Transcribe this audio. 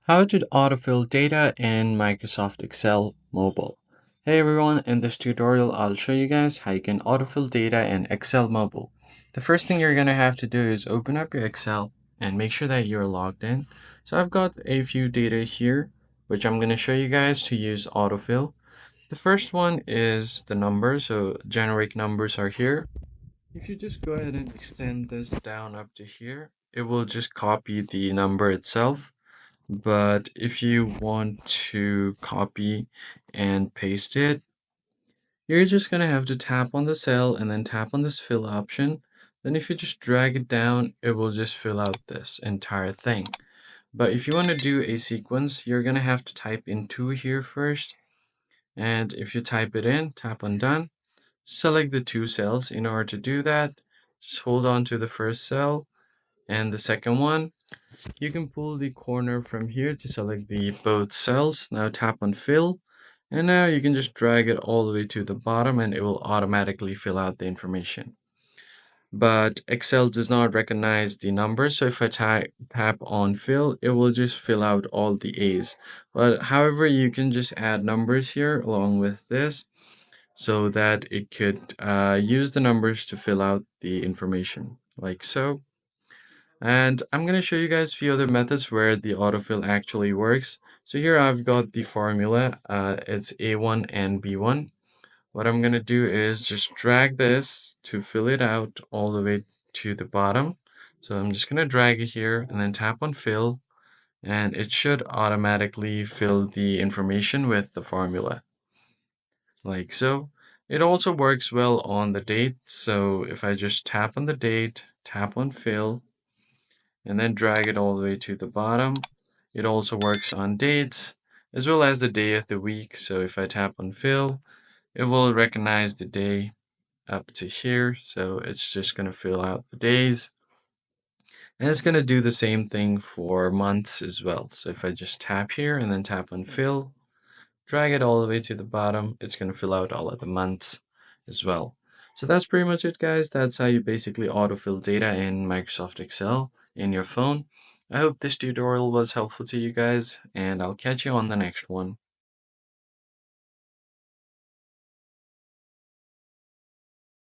How to autofill data in Microsoft Excel Mobile. Hey everyone, in this tutorial I'll show you guys how you can autofill data in Excel Mobile. The first thing you're going to have to do is open up your Excel and make sure that you're logged in. So I've got a few data here which I'm going to show you guys to use autofill. The first one is the numbers, so generic numbers are here. If you just go ahead and extend this down up to here, it will just copy the number itself. But if you want to copy and paste it, you're just going to have to tap on the cell and then tap on this fill option. Then if you just drag it down, it will just fill out this entire thing. But if you want to do a sequence, you're going to have to type in 2 here first. And if you type it in, tap on done, select the 2 cells. In order to do that, just hold on to the first cell and the second one. You can pull the corner from here to select the both cells. Now tap on fill, and now you can just drag it all the way to the bottom and it will automatically fill out the information. But Excel does not recognize the numbers, so if I tap on fill, it will just fill out all the A's. But however, you can just add numbers here along with this so that it could use the numbers to fill out the information like so. And I'm going to show you guys a few other methods where the autofill actually works. So here I've got the formula. It's A1 and B1. What I'm going to do is just drag this to fill it out all the way to the bottom. So I'm just going to drag it here and then tap on fill, and it should automatically fill the information with the formula like so. It also works well on the date. So if I just tap on the date, tap on fill, and then drag it all the way to the bottom. It also works on dates as well as the day of the week. So if I tap on fill, it will recognize the day up to here. So it's just going to fill out the days. And it's going to do the same thing for months as well. So if I just tap here and then tap on fill, drag it all the way to the bottom, it's going to fill out all of the months as well. So that's pretty much it, guys. That's how you basically autofill data in Microsoft Excel in your phone. I hope this tutorial was helpful to you guys, and I'll catch you on the next one.